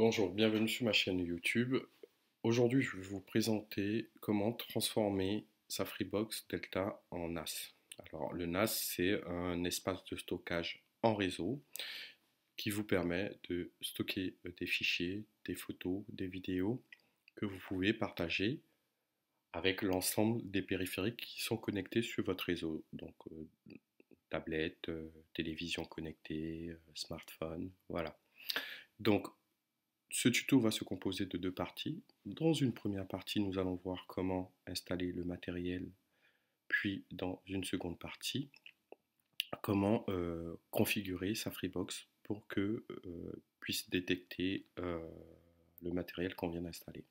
Bonjour, bienvenue sur ma chaîne YouTube. Aujourd'hui, je vais vous présenter comment transformer sa Freebox Delta en NAS. Alors, le NAS, c'est un espace de stockage en réseau qui vous permet de stocker des fichiers, des photos, des vidéos que vous pouvez partager avec l'ensemble des périphériques qui sont connectés sur votre réseau. Donc, tablette, télévision connectée, smartphone, voilà. Donc, ce tuto va se composer de deux parties. Dans une première partie, nous allons voir comment installer le matériel, puis dans une seconde partie, comment configurer sa Freebox pour que puisse détecter le matériel qu'on vient d'installer.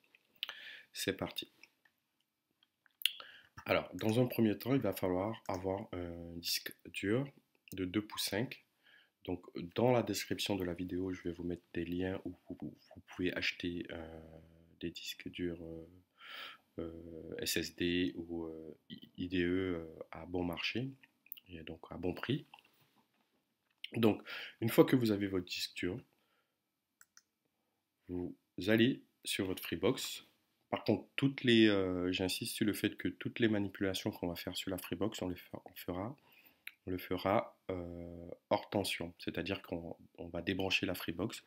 C'est parti. Alors, dans un premier temps, il va falloir avoir un disque dur de 2 pouces 5. Donc, dans la description de la vidéo, je vais vous mettre des liens où vous pouvez acheter des disques durs SSD ou IDE à bon marché et donc à bon prix. Donc, une fois que vous avez votre disque dur, vous allez sur votre Freebox. Par contre, j'insiste sur le fait que toutes les manipulations qu'on va faire sur la Freebox, on le fera hors tension, c'est-à-dire qu'on va débrancher la Freebox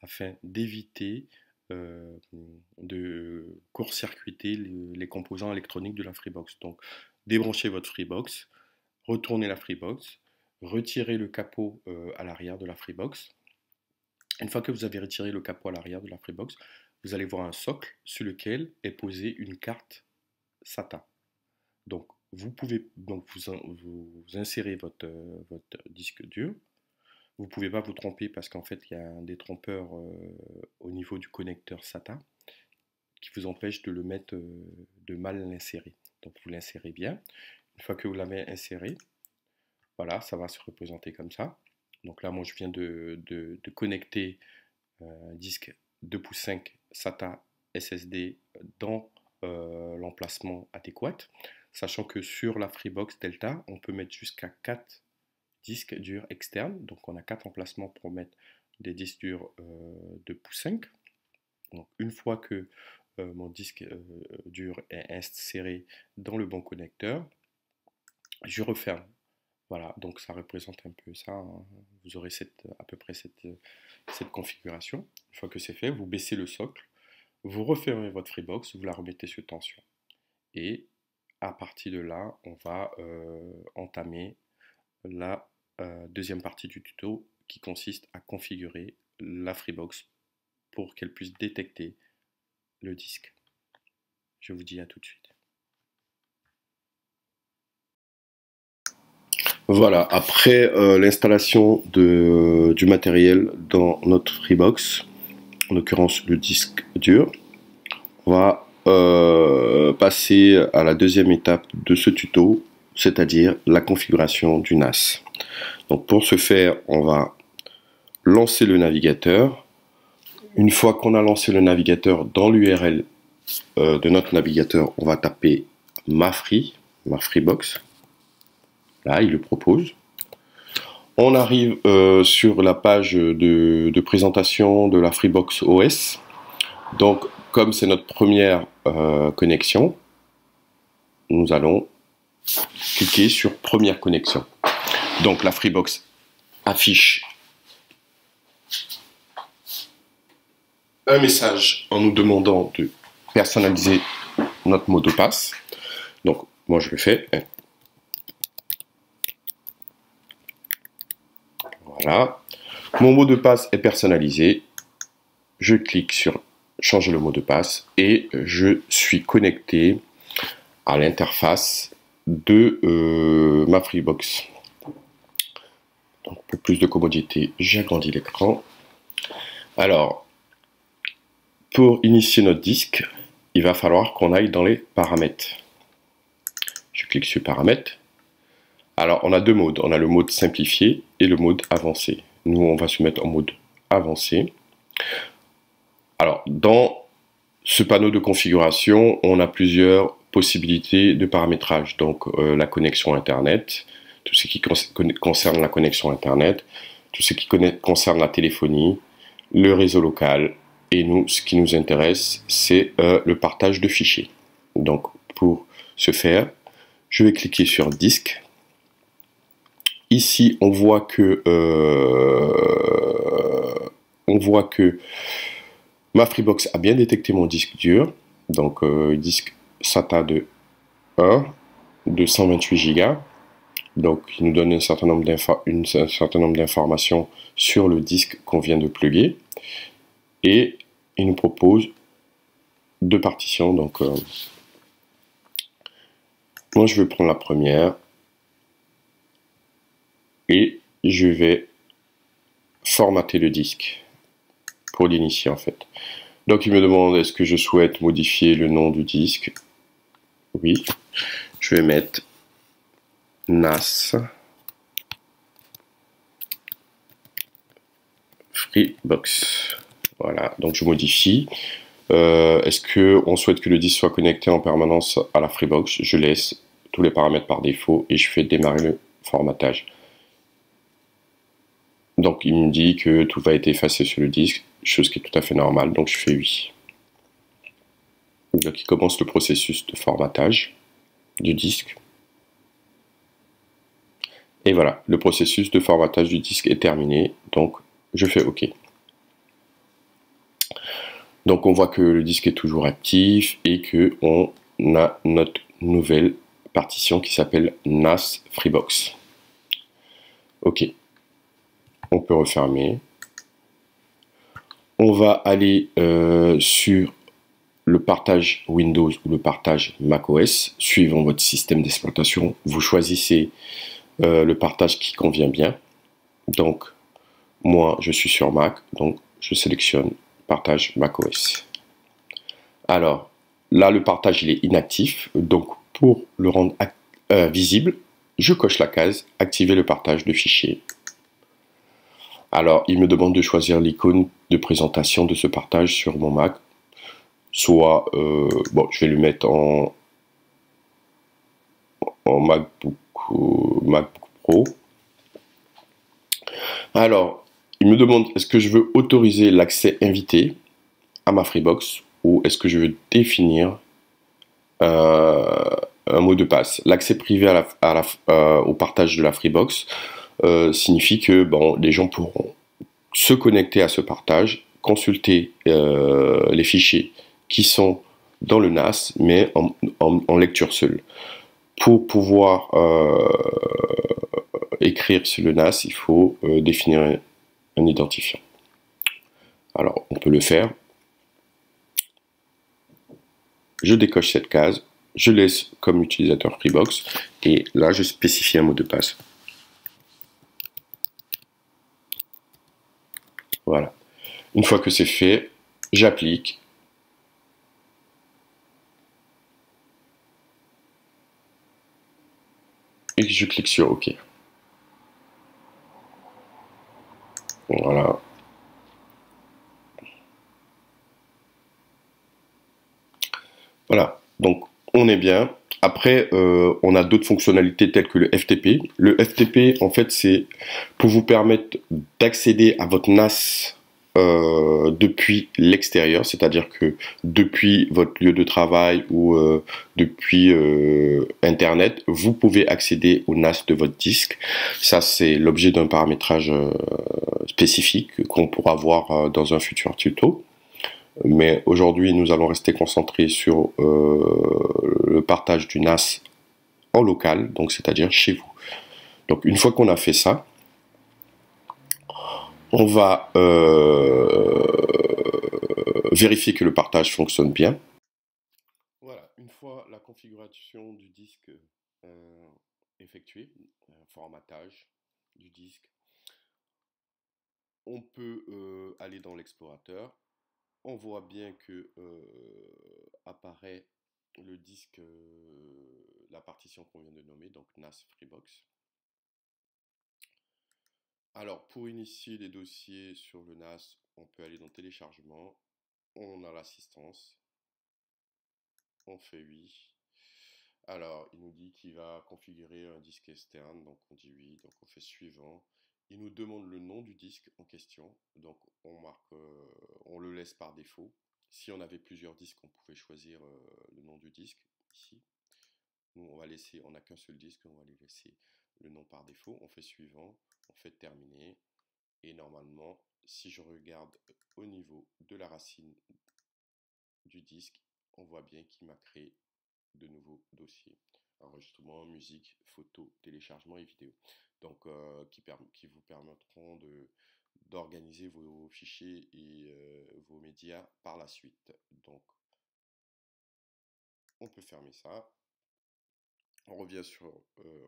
afin d'éviter de court-circuiter les composants électroniques de la Freebox. Donc, débranchez votre Freebox, retournez la Freebox, retirez le capot à l'arrière de la Freebox. Une fois que vous avez retiré le capot à l'arrière de la Freebox, vous allez voir un socle sur lequel est posée une carte SATA. Donc, vous pouvez vous insérer votre disque dur. Vous ne pouvez pas vous tromper parce qu'en fait, il y a un détrompeur au niveau du connecteur SATA qui vous empêche de le mettre, de mal l'insérer. Donc, vous l'insérez bien. Une fois que vous l'avez inséré, voilà, ça va se représenter comme ça. Donc là, moi, je viens de connecter un disque 2 pouces 5 SATA SSD dans l'emplacement adéquat, sachant que sur la Freebox Delta, on peut mettre jusqu'à 4 disques durs externes. Donc on a 4 emplacements pour mettre des disques durs 2 pouces 5. Donc une fois que mon disque dur est inséré dans le bon connecteur, je referme. Voilà, donc ça représente un peu ça, hein. Vous aurez à peu près cette configuration. Une fois que c'est fait, vous baissez le socle, vous refermez votre Freebox, vous la remettez sous tension. Et à partir de là, on va entamer la deuxième partie du tuto qui consiste à configurer la Freebox pour qu'elle puisse détecter le disque. Je vous dis à tout de suite. Voilà, après l'installation du matériel dans notre Freebox, en l'occurrence le disque dur, on va passer à la deuxième étape de ce tuto, c'est-à-dire la configuration du NAS. Donc pour ce faire, on va lancer le navigateur. Une fois qu'on a lancé le navigateur, dans l'URL de notre navigateur, on va taper ma Freebox. Là, il le propose. On arrive sur la page de présentation de la Freebox OS. Donc, comme c'est notre première connexion, nous allons cliquer sur première connexion. Donc, la Freebox affiche un message en nous demandant de personnaliser notre mot de passe. Donc, moi, je le fais. Voilà. Mon mot de passe est personnalisé. Je clique sur changer le mot de passe et je suis connecté à l'interface de ma Freebox. Donc, pour plus de commodité, j'agrandis l'écran. Alors, pour initier notre disque, il va falloir qu'on aille dans les paramètres. Je clique sur paramètres. Alors, on a deux modes. On a le mode simplifié et le mode avancé. Nous, on va se mettre en mode avancé. Alors, dans ce panneau de configuration, on a plusieurs possibilités de paramétrage. Donc, la connexion Internet, tout ce qui concerne la connexion Internet, tout ce qui concerne la téléphonie, le réseau local Et nous, ce qui nous intéresse, c'est le partage de fichiers. Donc, pour ce faire, je vais cliquer sur Disque. Ici, on voit que ma Freebox a bien détecté mon disque dur. Donc, disque SATA de 1 de 128 Go. Donc, il nous donne un certain nombre d'informations sur le disque qu'on vient de plugger. Et il nous propose deux partitions. Donc, moi, je vais prendre la première. Et je vais formater le disque pour l'initier en fait. Donc il me demande est-ce que je souhaite modifier le nom du disque. Oui, je vais mettre NAS Freebox. Voilà, donc je modifie. Est-ce qu'on souhaite que le disque soit connecté en permanence à la Freebox? Je laisse tous les paramètres par défaut et je fais démarrer le formatage. Donc il me dit que tout va être effacé sur le disque, chose qui est tout à fait normale, donc je fais oui. Donc il commence le processus de formatage du disque. Et voilà, le processus de formatage du disque est terminé, donc je fais OK. Donc on voit que le disque est toujours actif et que on a notre nouvelle partition qui s'appelle NAS Freebox. OK, on peut refermer. On va aller sur le partage Windows ou le partage macOS, suivant votre système d'exploitation. Vous choisissez le partage qui convient bien. Donc, moi, je suis sur Mac, donc je sélectionne partage macOS. Alors, là, le partage, il est inactif. Donc, pour le rendre visible, je coche la case « Activer le partage de fichiers ». Alors, il me demande de choisir l'icône de présentation de ce partage sur mon Mac. Soit, bon, je vais le mettre en MacBook Pro. Alors, il me demande est-ce que je veux autoriser l'accès invité à ma Freebox ou est-ce que je veux définir un mot de passe. L'accès privé au partage de la Freebox signifie que bon, les gens pourront se connecter à ce partage, consulter les fichiers qui sont dans le NAS, mais en lecture seule. Pour pouvoir écrire sur le NAS, il faut définir un identifiant. Alors, on peut le faire. Je décoche cette case, je laisse comme utilisateur Freebox, et là, je spécifie un mot de passe. Voilà. Une fois que c'est fait, j'applique. Et je clique sur OK. Voilà. Voilà. Donc, on est bien. Après, on a d'autres fonctionnalités telles que le FTP. Le FTP, en fait, c'est pour vous permettre d'accéder à votre NAS depuis l'extérieur, c'est-à-dire que depuis votre lieu de travail ou depuis Internet, vous pouvez accéder au NAS de votre disque. Ça, c'est l'objet d'un paramétrage spécifique qu'on pourra voir dans un futur tuto. Mais aujourd'hui, nous allons rester concentrés sur le partage du NAS en local, donc c'est-à-dire chez vous. Donc une fois qu'on a fait ça, on va vérifier que le partage fonctionne bien. Voilà, une fois la configuration du disque effectuée, formatage du disque, on peut aller dans l'explorateur. On voit bien que apparaît le disque, la partition qu'on vient de nommer, donc NAS Freebox. Alors, pour initier les dossiers sur le NAS, on peut aller dans téléchargement, on a l'assistance, on fait oui. Alors, il nous dit qu'il va configurer un disque externe, donc on dit oui, donc on fait suivant. il nous demande le nom du disque en question. Donc on marque, on le laisse par défaut. Si on avait plusieurs disques, on pouvait choisir le nom du disque ici. Nous, on va laisser, on n'a qu'un seul disque, on va lui laisser le nom par défaut. On fait suivant, on fait terminer. Et normalement, si je regarde au niveau de la racine du disque, on voit bien qu'il m'a créé de nouveaux dossiers. Enregistrement, musique, photo, téléchargement et vidéo. Donc, qui vous permettront d'organiser vos fichiers et vos médias par la suite. Donc, on peut fermer ça. On revient sur,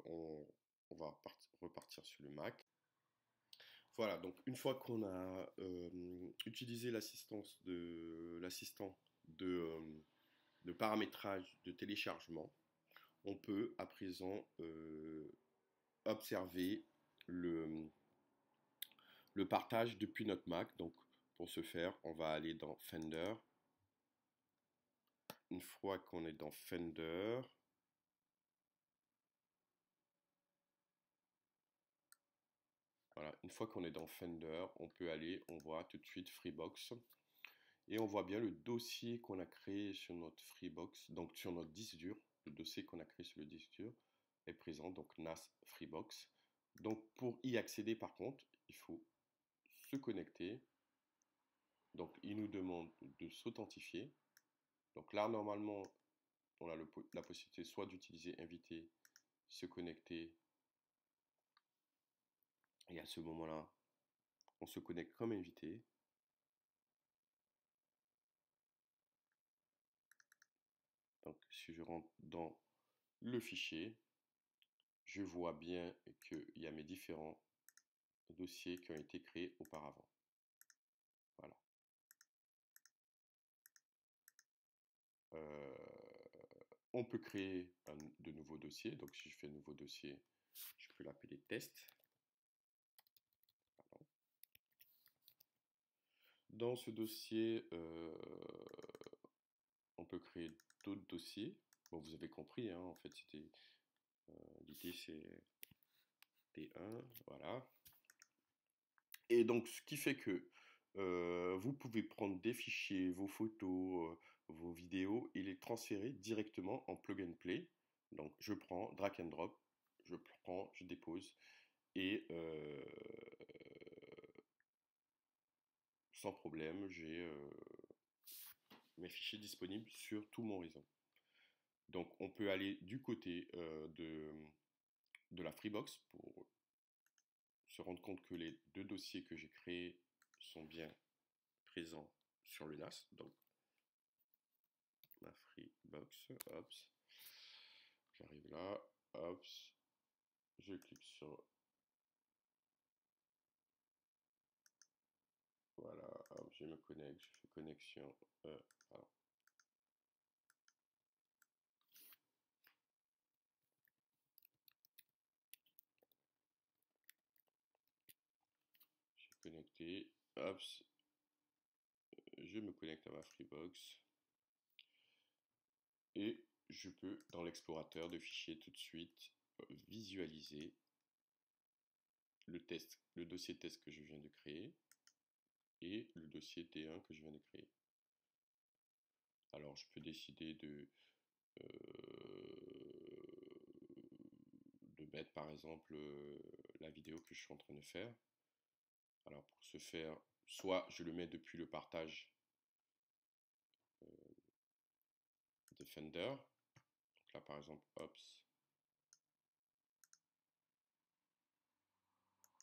on va repartir sur le Mac. Voilà, donc une fois qu'on a utilisé l'assistant de paramétrage de téléchargement, on peut à présent observer le, le partage depuis notre Mac. Donc pour ce faire, on va aller dans Fender. Une fois qu'on est dans Fender, voilà, une fois qu'on est dans Fender, on peut aller, on voit tout de suite Freebox. Et on voit bien le dossier qu'on a créé sur notre Freebox, donc sur notre disque dur. Le dossier qu'on a créé sur le disque dur est présent, donc NAS Freebox. Donc pour y accéder par contre, il faut se connecter. Donc il nous demande de s'authentifier. Donc là normalement, on a la possibilité soit d'utiliser inviter, se connecter. Et à ce moment-là, on se connecte comme invité. Donc si je rentre dans le fichier, je vois bien qu'il y a mes différents dossiers qui ont été créés auparavant. Voilà. On peut créer de nouveaux dossiers. Donc si je fais un nouveau dossier, je peux l'appeler test. Pardon. Dans ce dossier, on peut créer d'autres dossiers. Bon, vous avez compris, hein, en fait, c'était l'idée, c'est T1, voilà. Et donc, ce qui fait que vous pouvez prendre des fichiers, vos photos, vos vidéos et les transférer directement en plug and play. Donc, je prends, drag and drop, je prends, je dépose et sans problème, j'ai mes fichiers disponibles sur tout mon réseau. Donc, on peut aller du côté de la Freebox pour se rendre compte que les deux dossiers que j'ai créés sont bien présents sur le NAS. Donc, ma Freebox, hop, j'arrive là, hop, je clique sur, voilà, hop, je me connecte, je fais connexion, pardon. Je suis connecté, hop, je me connecte à ma Freebox et je peux, dans l'explorateur de fichiers tout de suite, visualiser le test, le dossier test que je viens de créer et le dossier T1 que je viens de créer. Alors je peux décider de mettre par exemple la vidéo que je suis en train de faire. Alors pour ce faire, soit je le mets depuis le partage de Fender. Donc là par exemple, hop,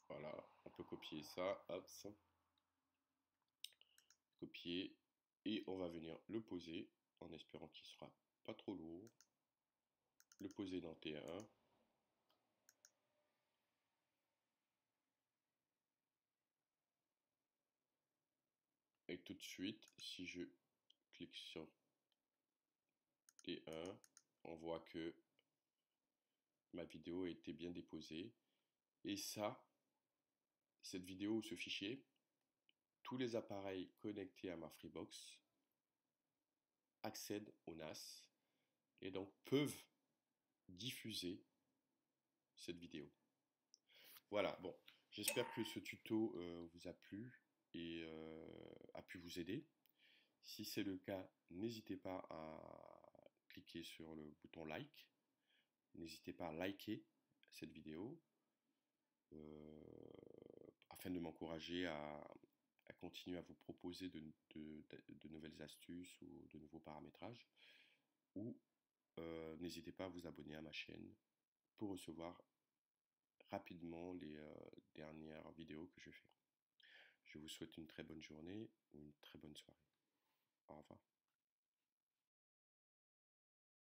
voilà, on peut copier ça, hop, copier, et on va venir le poser en espérant qu'il sera pas trop lourd. Le poser dans T1. Et tout de suite, si je clique sur T1, on voit que ma vidéo a été bien déposée. Et ça, cette vidéo ou ce fichier, tous les appareils connectés à ma Freebox accèdent au NAS et donc peuvent diffuser cette vidéo. Voilà, bon, J'espère que ce tuto vous a plu et a pu vous aider. Si c'est le cas, n'hésitez pas à cliquer sur le bouton like. N'hésitez pas à liker cette vidéo euh, afin de m'encourager à continuer à vous proposer de nouvelles astuces ou de nouveaux paramétrages. Ou n'hésitez pas à vous abonner à ma chaîne pour recevoir rapidement les dernières vidéos que je fais. Je vous souhaite une très bonne journée ou une très bonne soirée. Au revoir.